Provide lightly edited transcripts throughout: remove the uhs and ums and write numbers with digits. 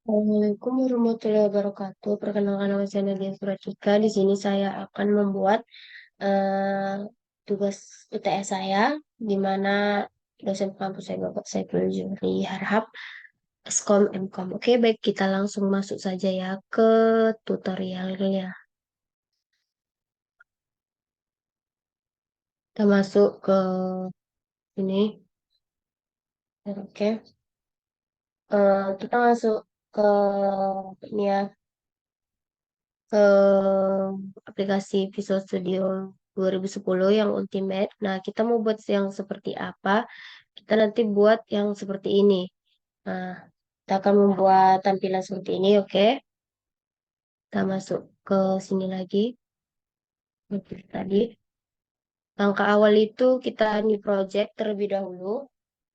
Assalamualaikum warahmatullahi wabarakatuh. Perkenalkan nama saya Nadia Suratika. Di sini saya akan membuat eh, tugas UTS saya, di mana dosen kampus saya Bapak Saiful Jufri Harhab, Skom Mkom. Oke, baik kita langsung masuk saja ya ke tutorialnya. Kita masuk ke ini, oke. Kita masuk ke ini ya, ke aplikasi Visual Studio 2010 yang Ultimate. Nah, kita mau buat yang seperti apa? Kita nanti buat yang seperti ini. Nah, kita akan membuat tampilan seperti ini, oke? Kita masuk ke sini lagi. Seperti tadi. Langkah awal itu kita new project terlebih dahulu.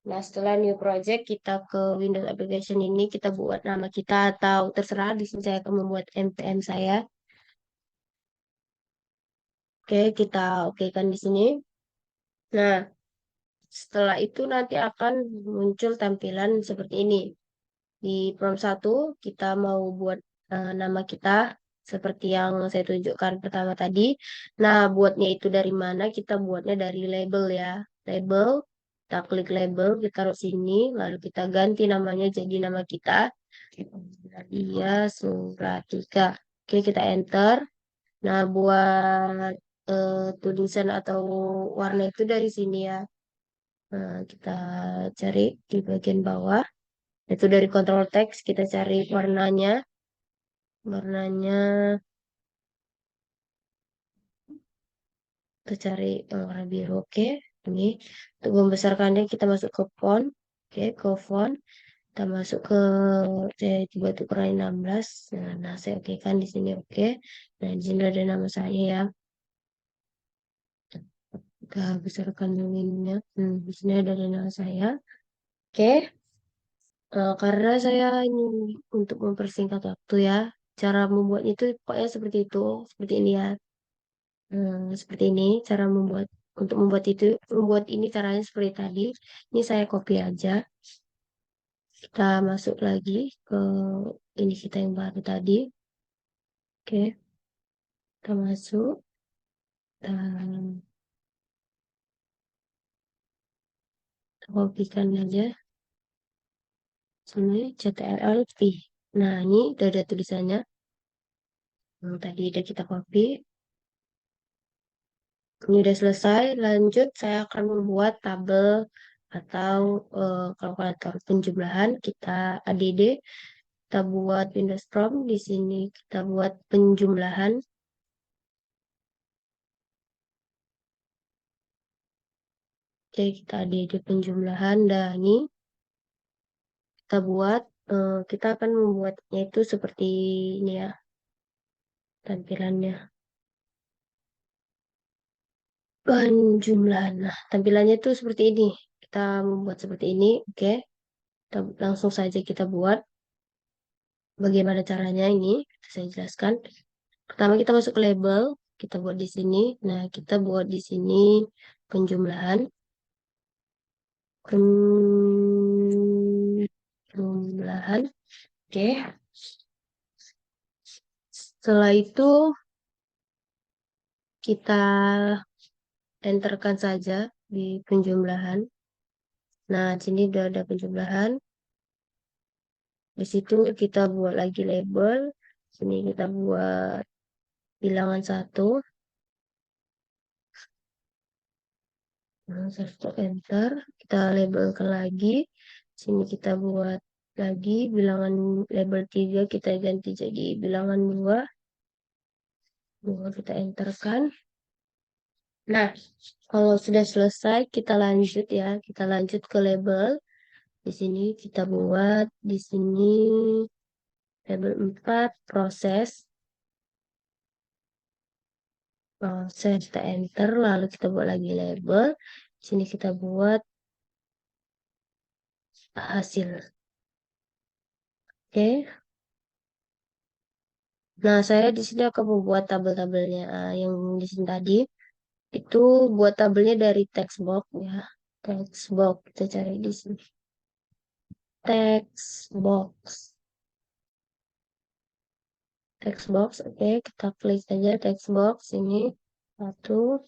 Nah, setelah new project, kita ke Windows Application ini, kita buat nama kita atau terserah. Di sini saya akan membuat npm saya. Oke, kita oke kan di sini. Nah, setelah itu nanti akan muncul tampilan seperti ini. Di prompt 1 kita mau buat nama kita seperti yang saya tunjukkan pertama tadi. Nah, buatnya itu dari mana? Kita buatnya dari label ya. Label, kita klik label, kita taruh sini, lalu kita ganti namanya jadi nama kita. Nadia Suratika. Oke, kita enter. Nah, buat tulisan atau warna itu dari sini ya. Nah, kita cari di bagian bawah. Itu dari control text kita cari warnanya. Warnanya kita cari warna biru. Oke. Ini untuk membesarkannya kita masuk ke font. Oke, ke font. Kita masuk ke saya coba untuk ukuran 16. Nah, saya oke kan di sini oke. Nah, di sini ada nama saya ya. Kita besarkan dulu ininya. Di sini ada nama saya. Oke. Karena saya ini untuk mempersingkat waktu ya, cara membuatnya itu pokoknya seperti itu, seperti ini ya. Seperti ini cara membuat untuk membuat ini caranya seperti tadi. Ini saya copy aja. Kita masuk lagi ke ini kita yang baru tadi. Oke, kita masuk. Dan kita copykan aja. Sini CTRL-P. Nah, ini udah ada tulisannya. Tadi udah kita copy. Ini udah selesai, lanjut saya akan membuat tabel atau kalkulator penjumlahan. Kita ADD, kita buat Windows Prompt, di sini kita buat penjumlahan. Oke, kita ADD penjumlahan, dan ini kita buat, kita akan membuatnya itu seperti ini ya, tampilannya. Penjumlahan, nah tampilannya itu seperti ini. Kita membuat seperti ini, oke. Langsung saja kita buat. Bagaimana caranya ini? Saya jelaskan. Pertama kita masuk ke label, kita buat di sini. Nah, kita buat di sini penjumlahan. Penjumlahan. Oke. Setelah itu kita enterkan saja di penjumlahan. Nah, di sini udah ada penjumlahan. Di situ kita buat lagi label. Sini kita buat bilangan 1. Nah, satu enter. Kita labelkan lagi. Sini kita buat lagi bilangan label 3 kita ganti jadi bilangan 2. 2 kita enterkan. Nah, kalau sudah selesai kita lanjut ya. Kita lanjut ke label. Di sini kita buat di sini label 4 proses. Proses kita enter lalu kita buat lagi label. Di sini kita buat hasil. Oke. Nah, saya di sini akan membuat tabel-tabelnya yang di sini tadi. Itu buat tabelnya dari text box ya. Text box kita cari di sini. Text box. text box. Oke, kita klik saja text box ini. Satu,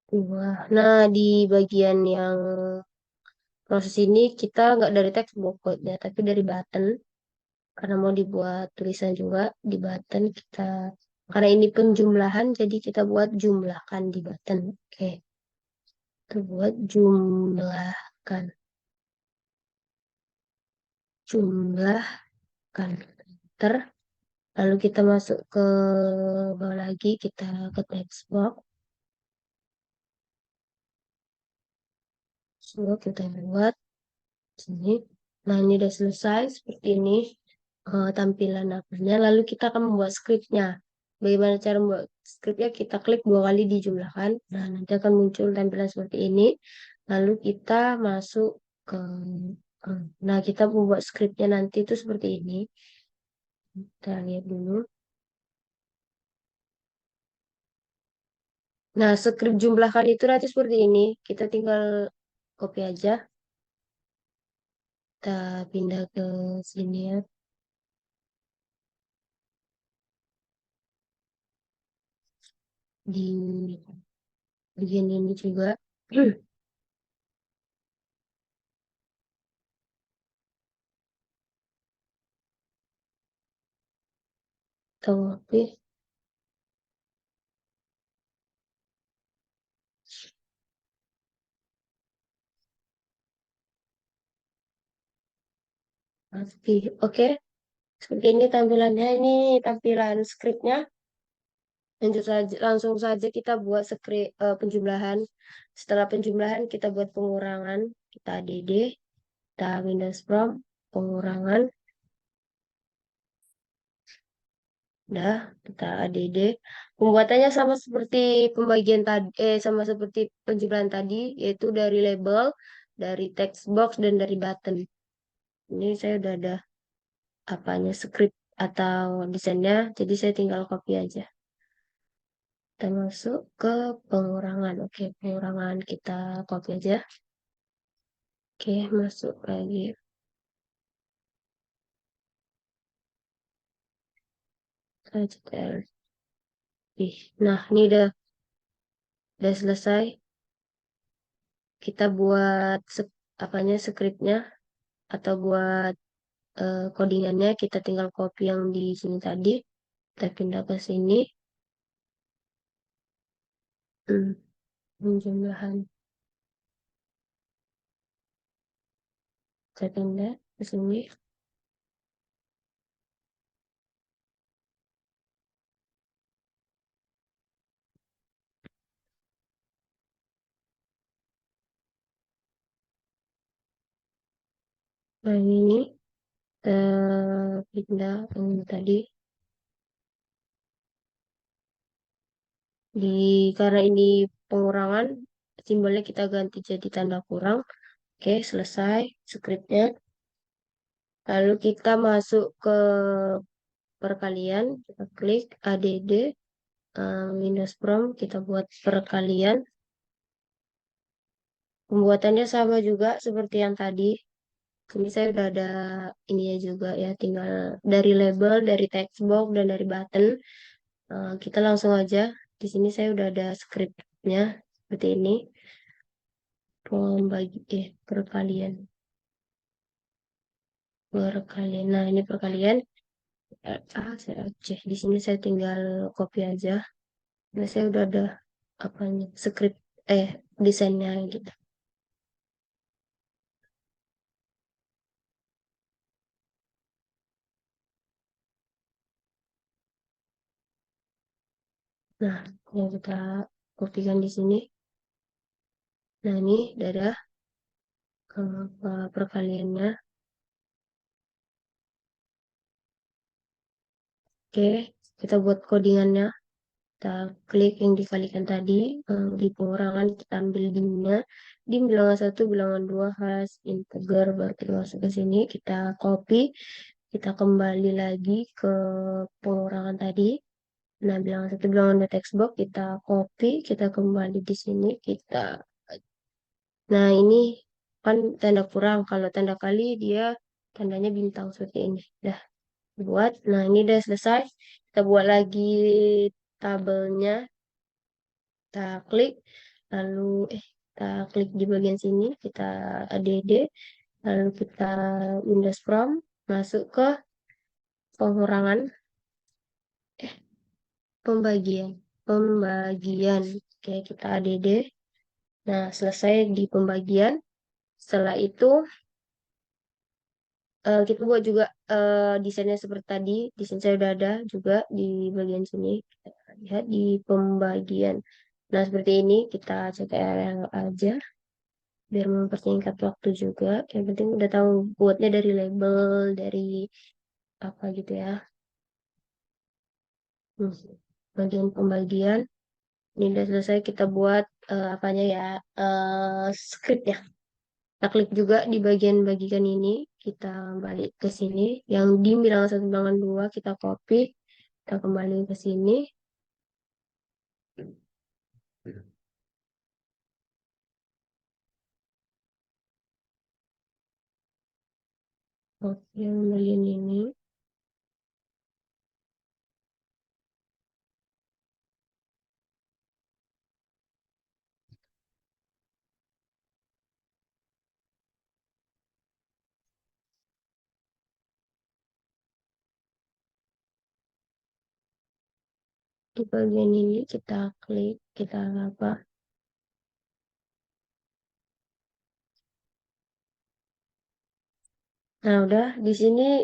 dua. Nah, di bagian yang proses ini kita nggak dari text box ya, tapi dari button. Karena mau dibuat tulisan juga di button kita. Karena ini penjumlahan, jadi kita buat jumlahkan di button. Oke, kita buat jumlahkan. Jumlahkan. Enter. Lalu kita masuk ke bawah lagi, kita ke text box. So, kita buat sini. Nah, ini udah selesai seperti ini tampilan apanya. Lalu kita akan membuat skripnya. Bagaimana cara membuat skripnya? Kita klik 2 kali dijumlahkan. Nah, nanti akan muncul tampilan seperti ini. Lalu kita masuk ke nah, kita membuat skripnya nanti itu seperti ini. Kita lihat dulu. Nah, skrip jumlahkan itu nanti seperti ini. Kita tinggal copy aja. Kita pindah ke sini ya. Di bagian ini juga. Copy. Copy. Oke. Seperti ini tampilannya. Ini tampilan skripnya. Langsung saja kita buat skrip penjumlahan. Setelah penjumlahan kita buat pengurangan. Kita add, kita Windows Prompt, pengurangan. Udah, kita add. Pembuatannya sama seperti pembagian tadi, sama seperti penjumlahan tadi, yaitu dari label, dari text box, dan dari button. Ini saya udah ada apanya script atau desainnya, jadi saya tinggal copy aja. Kita masuk ke pengurangan. Oke, pengurangan kita copy aja. Oke, masuk lagi. Nah, ini udah selesai. Kita buat apanya scriptnya atau buat codingannya. Kita tinggal copy yang di sini tadi. Kita pindah ke sini. Penjumlahan. Kita pindah ke sini. Nah, ini pindah yang tadi. Karena ini pengurangan, simbolnya kita ganti jadi tanda kurang. Oke, selesai scriptnya. Lalu kita masuk ke perkalian, kita klik add, Windows Prompt, kita buat perkalian. Pembuatannya sama juga seperti yang tadi. Ini saya udah ada ini ya juga ya, tinggal dari label, dari text box, dan dari button. Kita langsung aja. Di sini saya udah ada scriptnya seperti ini. Perkalian. Perkalian. Nah, ini perkalian. Saya cek. Di sini saya tinggal copy aja. Nah, saya udah ada apanya, script, desainnya gitu. Nah, yang kita kopikan di sini. Nah, ini udah ada perkaliannya. Oke, kita buat codingannya. Kita klik yang dikalikan tadi, di pengurangan kita ambil dimnya. Dim bilangan 1, bilangan 2 has integer, baru kita masuk ke sini, kita copy, kita kembali lagi ke pengurangan tadi. Nah, bilangan 1, bilangan 2 text box, kita copy, kita kembali di sini, nah, ini kan tanda kurang. Kalau tanda kali dia tandanya bintang seperti ini. Dah. buat. Nah, ini udah selesai. Kita buat lagi tabelnya. Kita klik, lalu kita klik di bagian sini, kita add, lalu kita Windows From, masuk ke pengurangan, pembagian, pembagian. Oke, kita add. Nah, selesai di pembagian. Setelah itu kita buat juga desainnya seperti tadi. Desain saya udah ada juga di bagian sini. Kita lihat di pembagian. Nah, seperti ini kita CTRL aja biar mempersingkat waktu juga. Yang penting udah tahu buatnya dari label, dari apa gitu ya. Hmm. Bagian pembagian. Ini udah selesai kita buat apanya ya, script ya. Kita klik juga di bagian bagikan ini, kita balik ke sini. Yang di bilangan satu bilangan dua kita copy, kita kembali ke sini. Oke, yang bagian ini. Di bagian ini kita klik, kita apa? Nah, udah di sini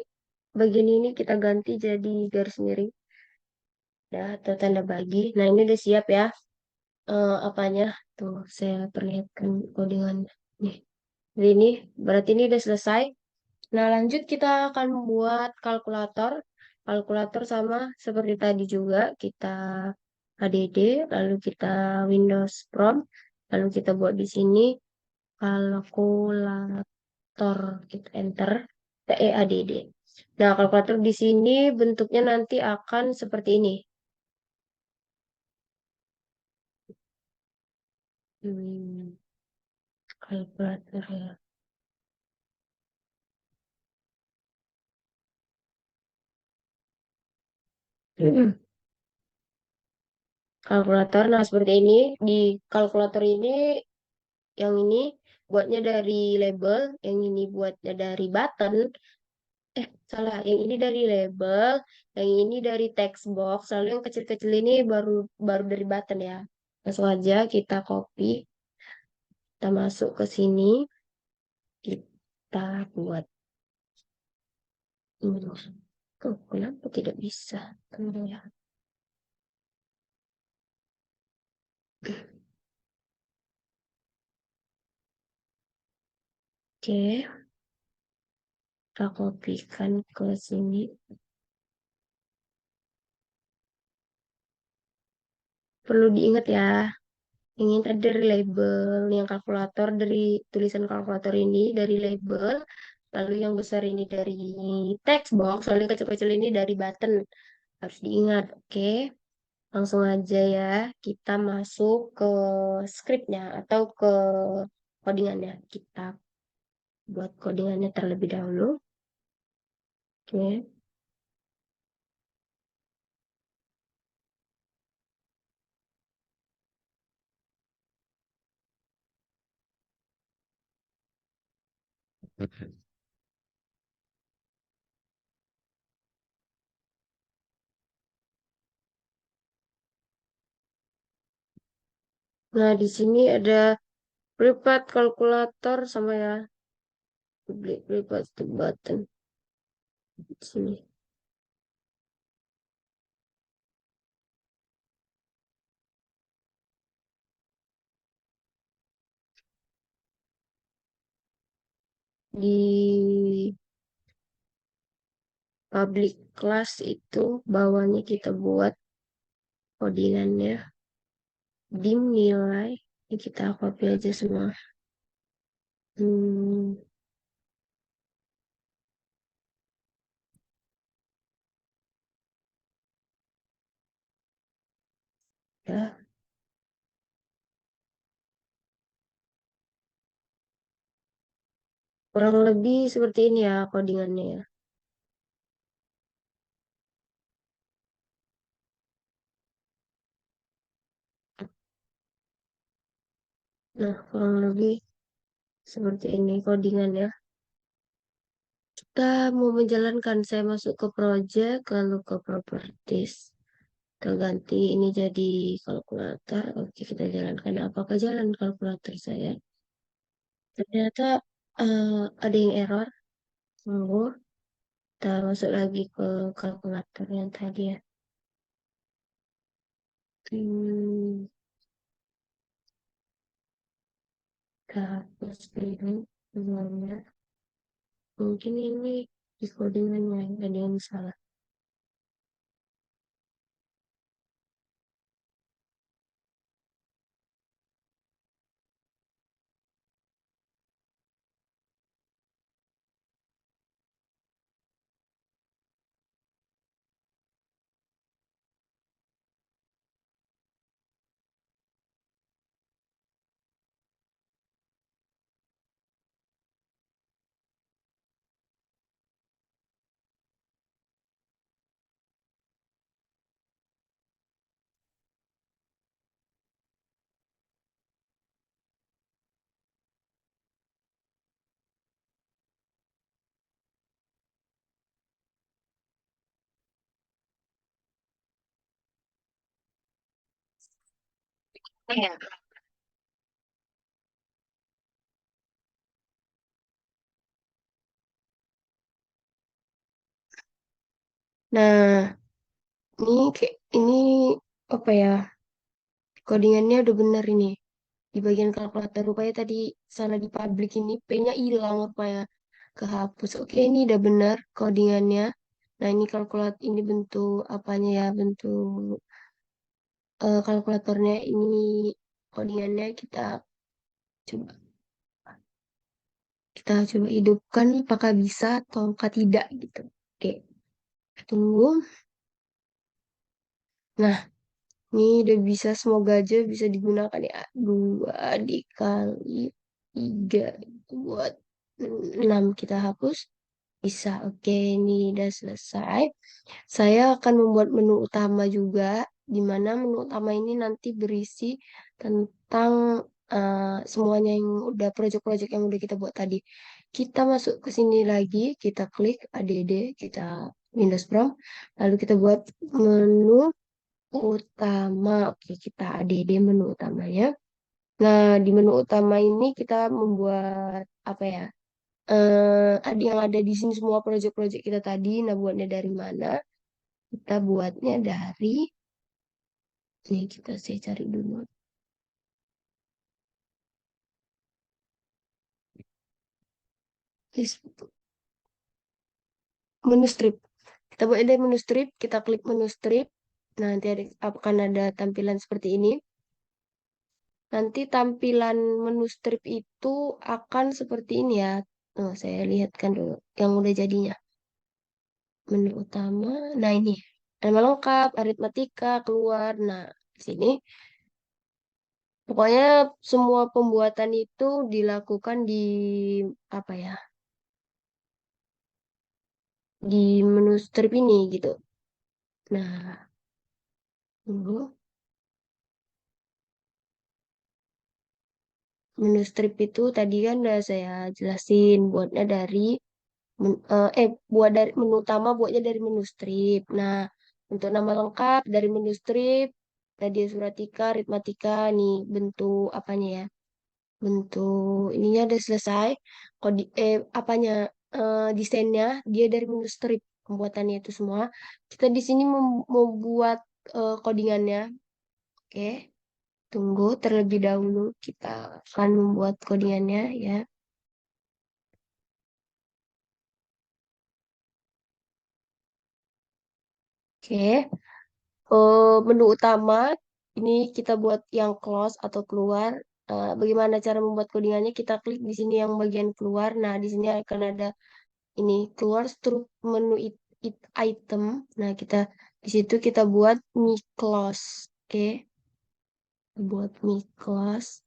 bagian ini kita ganti jadi garis miring ya atau tanda bagi. Nah, ini udah siap ya. Apanya? Tuh, saya perlihatkan codingan nih. Jadi ini berarti ini udah selesai. Nah, lanjut kita akan membuat kalkulator. Kalkulator sama seperti tadi juga, kita add, lalu kita Windows Prompt, lalu kita buat di sini kalkulator, kita enter, kita add. Nah, kalkulator di sini bentuknya nanti akan seperti ini. Hmm, kalkulator ya. Kalkulator, nah seperti ini. Di kalkulator ini, yang ini buatnya dari label, yang ini buatnya dari button. Salah, yang ini dari label, yang ini dari text box, lalu yang kecil-kecil ini baru baru dari button ya. Langsung aja kita copy, kita masuk ke sini, kita buat ini. Oh, kenapa tidak bisa? Ya. Oke, kita kopikan ke sini. Perlu diingat ya, ingin ada dari label, yang kalkulator dari tulisan kalkulator ini dari label, lalu yang besar ini dari text box, lalu yang kecil-kecil ini dari button. Harus diingat, oke? Langsung aja ya, kita masuk ke scriptnya atau ke codingannya. Kita buat codingannya terlebih dahulu. Oke. Nah, di sini ada prepaid kalkulator sama ya, prepaid button di sini. Di public class itu bawahnya kita buat codingannya dim nilai. Ini kita copy aja semua. Hmm, ya, kurang lebih seperti ini ya codingannya ya. Nah, kurang lebih seperti ini codingannya. Kita mau menjalankan, saya masuk ke project, lalu ke properties. Kita ganti ini jadi kalkulator. Oke, kita jalankan. Apakah jalan kalkulator saya? Ternyata ada yang error. Tunggu, kita masuk lagi ke kalkulator yang tadi ya. Hmm, kita hapus dulu semuanya. Mungkin ini di codingannya ada yang salah. Iya. Nah, ini apa ya? Codingannya udah bener ini. Di bagian kalkulator rupanya tadi salah di public ini P-nya hilang rupanya kehapus. Oke, ini udah bener codingannya. Nah, ini ini bentuk apanya ya? Bentuk kalkulatornya ini codingannya coba kita coba hidupkan apakah bisa atau apakah tidak gitu. Oke, tunggu. Nah, ini udah bisa, semoga aja bisa digunakan ya. 2 dikali 3 buat 6 kita hapus. Bisa, oke, ini udah selesai. Saya akan membuat menu utama juga, di mana menu utama ini nanti berisi tentang semuanya yang udah project-project yang udah kita buat tadi. Kita masuk ke sini lagi, kita klik add, kita Windows Prompt, lalu kita buat menu utama. Oke, kita add menu utamanya. Nah, di menu utama ini kita membuat apa ya? Ada yang ada di sini semua proyek-proyek kita tadi. Nah, buatnya dari mana? Kita buatnya dari ini, saya cari dulu. List menu strip. Kita buatnya dari menu strip, kita klik menu strip. Nah, nanti akan ada tampilan seperti ini. Nanti tampilan menu strip itu akan seperti ini ya. Oh, saya lihatkan dulu yang udah jadinya. Menu utama. Nah, ini. Nama lengkap, aritmatika, keluar. Nah, di sini. Pokoknya semua pembuatan itu dilakukan di apa ya? Di menu strip ini gitu. Nah, dulu menu strip itu tadi kan udah saya jelasin buatnya dari buat dari menu utama buatnya dari menu strip. Nah, untuk nama lengkap dari menu strip, Nadia Suratika, Ritmatika, nih bentuk apanya ya? Bentuk ininya udah selesai. Apanya desainnya dia dari menu strip, pembuatannya itu semua. Kita di sini membuat codingannya. Oke, tunggu terlebih dahulu kita akan membuat codingannya ya. Oke, menu utama ini kita buat yang close atau keluar. Bagaimana cara membuat codingannya? Kita klik di sini yang bagian keluar. Nah, di sini akan ada ini keluar struk menu item. Nah, kita di situ kita buat mi close. Oke, buat mi close.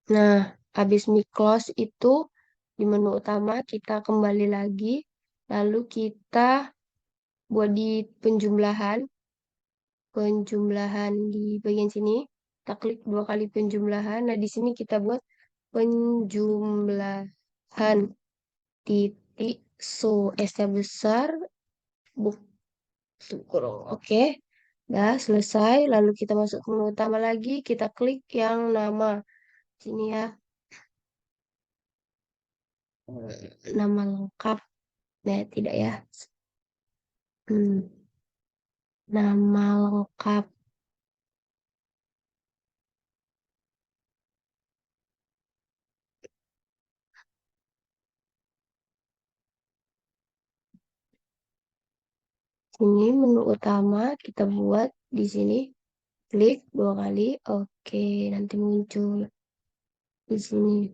Nah, habis miklos itu di menu utama kita kembali lagi, lalu kita buat di penjumlahan, penjumlahan di bagian sini. Kita klik 2 kali penjumlahan. Nah, di sini kita buat penjumlahan titik so S-nya besar, buk kurung. Oke. Nah, selesai. Lalu kita masuk ke menu utama lagi, kita klik yang nama. Sini ya, nama lengkap. Nah, tidak ya. Hmm, nama lengkap. Ini menu utama kita buat di sini. Klik 2 kali. Oke, nanti muncul di sini.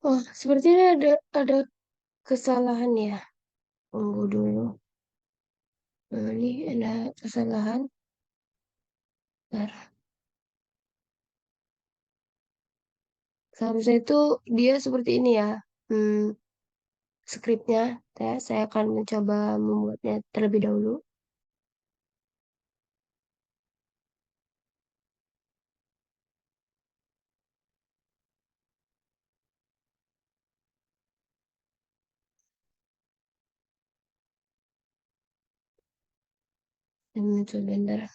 Oh, sepertinya ada kesalahan ya. Tunggu dulu. Nah, ini ada kesalahan. Bentar. Seharusnya itu dia seperti ini ya. Hmm, skripnya. Saya akan mencoba membuatnya terlebih dahulu. Dan muncul bentar.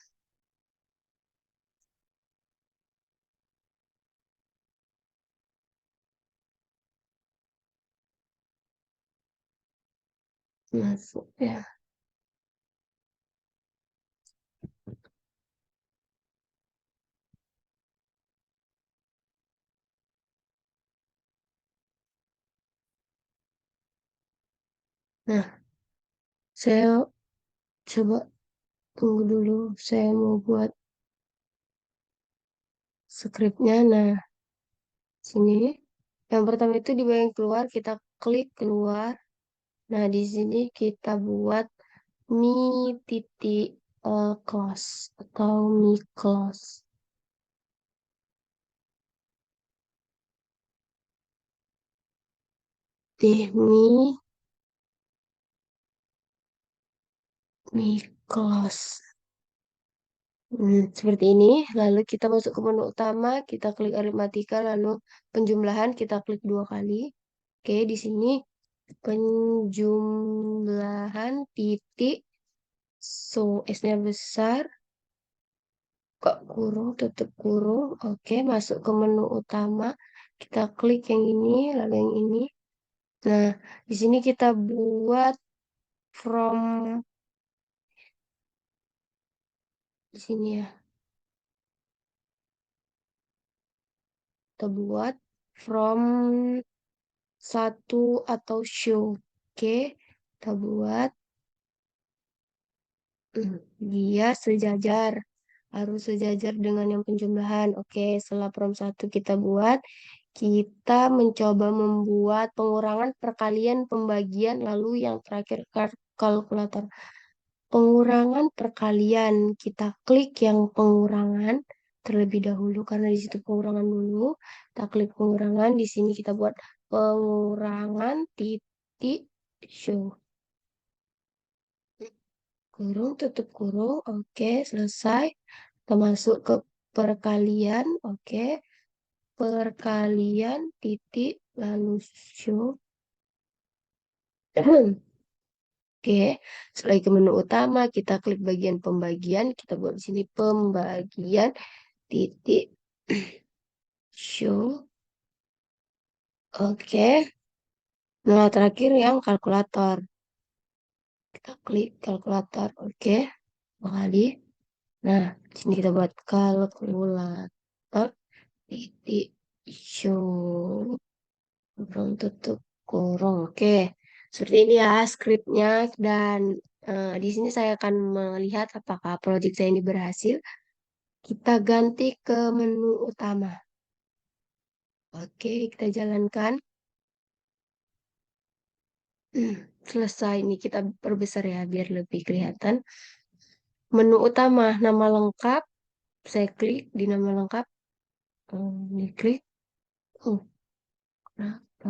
Masuk ya. Nah, saya coba tunggu dulu. Saya mau buat skripnya. Nah, sini. Yang pertama itu di bagian keluar, kita klik keluar. Nah, di sini kita buat mi titik close atau mi close. Mi close. Seperti ini. Lalu kita masuk ke menu utama, kita klik aritmatika, lalu penjumlahan kita klik 2 kali. Oke, di sini penjumlahan titik so S-nya besar, kok kurung, tutup kurung. Oke, masuk ke menu utama. Kita klik yang ini, lalu yang ini. Nah, di sini kita buat from di sini ya. Kita buat from satu atau show. Oke, kita buat dia sejajar. Harus sejajar dengan yang penjumlahan. Oke, setelah from satu kita buat, kita mencoba membuat pengurangan, perkalian, pembagian, lalu yang terakhir kalkulator. Pengurangan perkalian, kita klik yang pengurangan terlebih dahulu karena di situ pengurangan dulu. Kita klik pengurangan, di sini kita buat pengurangan titik show. Kurung, tutup kurung, oke, selesai. Kita masuk ke perkalian, oke. Perkalian titik lalu show. Oke, setelah ke menu utama, kita klik bagian pembagian, kita buat di sini pembagian titik show. Oke. Nah, terakhir yang kalkulator. Kita klik kalkulator. Oke. 2 kali. Nah, di sini kita buat kalkulator titik show. Kurung tutup kurung. Oke. Seperti ini ya skripnya dan di sini saya akan melihat apakah proyek saya ini berhasil. Kita ganti ke menu utama. Oke, kita jalankan. Selesai, ini kita perbesar ya biar lebih kelihatan. Menu utama, nama lengkap. Saya klik di nama lengkap. Ini klik. Oh, kenapa?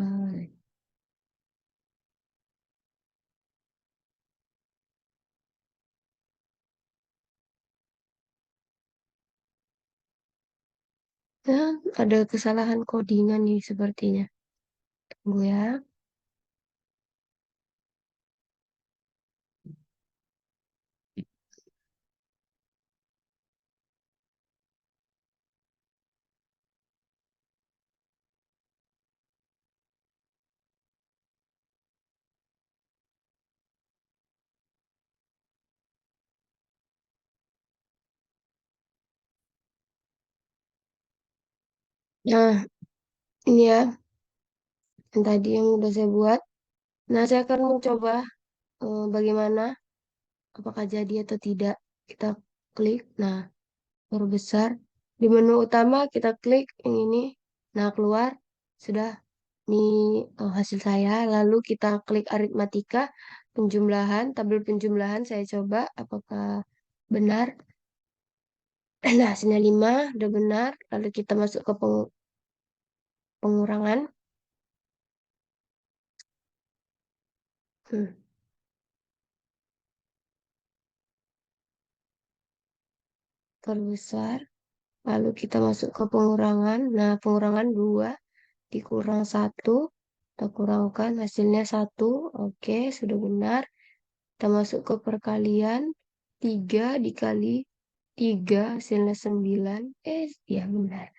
Ya, ada kesalahan codingan nih sepertinya. Tunggu ya. Nah, ini ya, yang tadi yang udah saya buat. Nah, saya akan mencoba bagaimana, apakah jadi atau tidak. Kita klik. Nah, perbesar. Di menu utama kita klik yang ini. Nah, keluar. Sudah. Ini hasil saya. Lalu kita klik aritmatika, penjumlahan, tabel penjumlahan. Saya coba apakah benar. Nah, hasilnya 5, udah benar. Lalu kita masuk ke pengurangan. Hmm, Perbesar. Lalu kita masuk ke pengurangan. Nah, pengurangan 2 dikurang 1. Kita kurangkan hasilnya 1. Oke, sudah benar. Kita masuk ke perkalian. 3 dikali 3 hasilnya 9. Ya benar.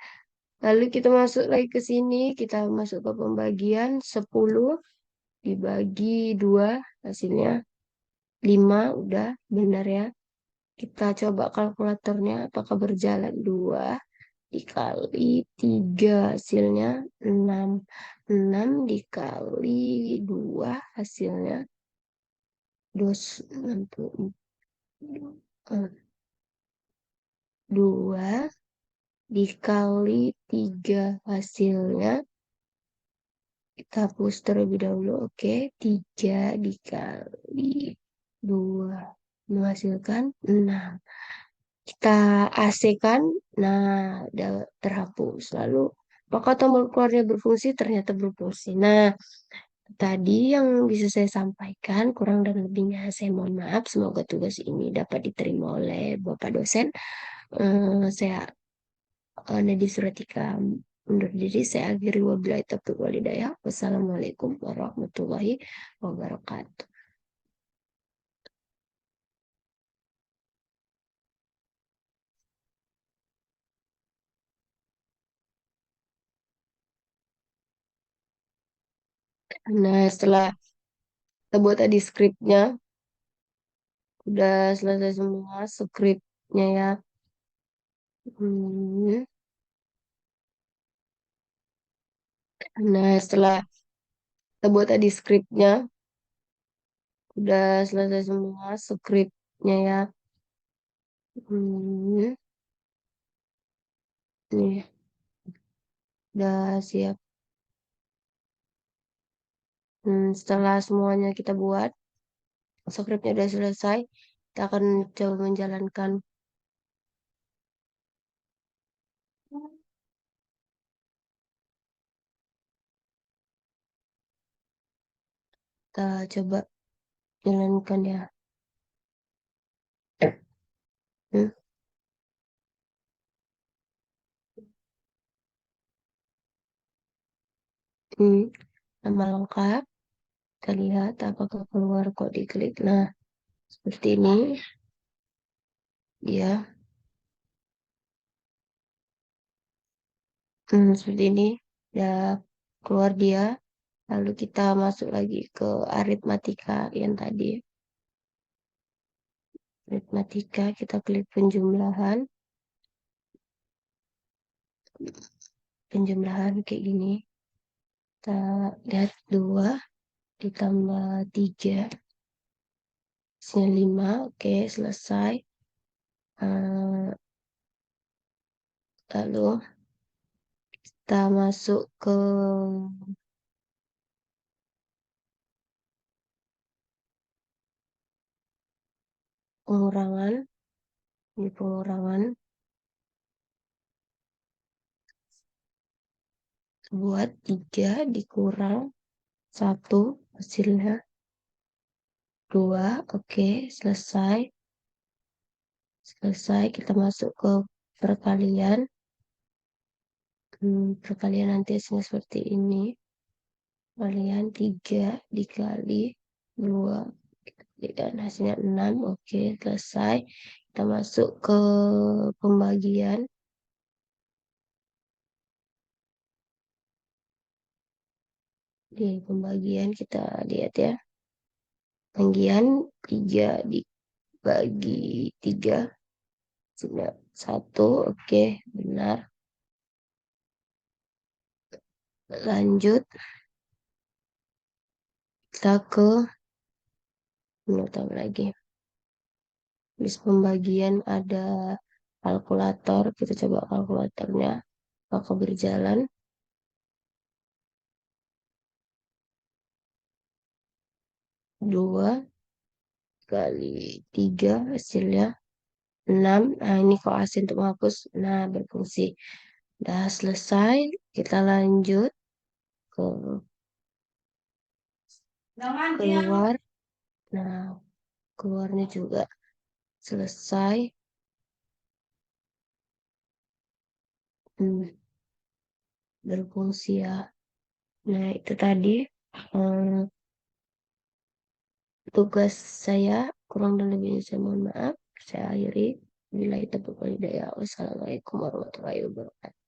Lalu kita masuk lagi ke sini. Kita masuk ke pembagian. 10 dibagi 2 hasilnya 5. Udah benar ya. Kita coba kalkulatornya apakah berjalan. 2 dikali 3 hasilnya 6. 6 dikali 2 hasilnya 2 dikali 3 hasilnya, kita hapus terlebih dahulu. Oke, 3 dikali 2 menghasilkan 6. Kita AC kan, nah udah terhapus. Lalu apakah tombol keluarnya berfungsi? Ternyata berfungsi. Nah, tadi yang bisa saya sampaikan, kurang dan lebihnya saya mohon maaf. Semoga tugas ini dapat diterima oleh Bapak dosen. Saya Nadie Suratika undur diri. Saya akhiri, wabillahi taufiq walhidayah. Wassalamualaikum warahmatullahi wabarakatuh. Nah, setelah kita buat tadi skripnya, udah selesai semua skripnya ya. Hmm. Nah, setelah kita buat tadi skripnya, udah selesai semua skripnya ya. Hmm. Nih, udah siap. Setelah semuanya kita buat, skripnya udah selesai, kita akan coba menjalankan. Kita coba jalankan ya. Hmm. Hmm. Nama lengkap, kita lihat apakah keluar kok diklik. Nah, seperti ini. Ya, seperti ini. Udah keluar dia. Lalu kita masuk lagi ke aritmatika yang tadi. Aritmatika, kita klik penjumlahan. Penjumlahan kayak gini. Kita lihat 2 ditambah 3. Hasilnya 5. Oke, selesai. Eh, Lalu kita masuk ke pengurangan. Ini pengurangan. Buat 3 dikurang 1 hasilnya 2. Oke, selesai. Selesai, kita masuk ke perkalian. Perkalian nanti hasilnya seperti ini. Perkalian 3 dikali 2 dan hasilnya 6. Oke, selesai. Kita masuk ke pembagian. Di pembagian kita lihat ya. Pembagian 3 dibagi 3. Sudah 1. Oke, benar. Lanjut. Kita ke tambah lagi. Di pembagian ada kalkulator. Kita coba kalkulatornya. Apakah berjalan? 2 kali 3 hasilnya 6. Nah, ini koas untuk menghapus. Nah, berfungsi. Udah selesai. Kita lanjut ke keluar. Nah, keluarnya juga selesai. Berfungsi ya. Nah, itu tadi tugas saya. Kurang dan lebihnya saya mohon maaf. Saya akhiri. Bila itu berwalidaya. Wassalamualaikum warahmatullahi wabarakatuh.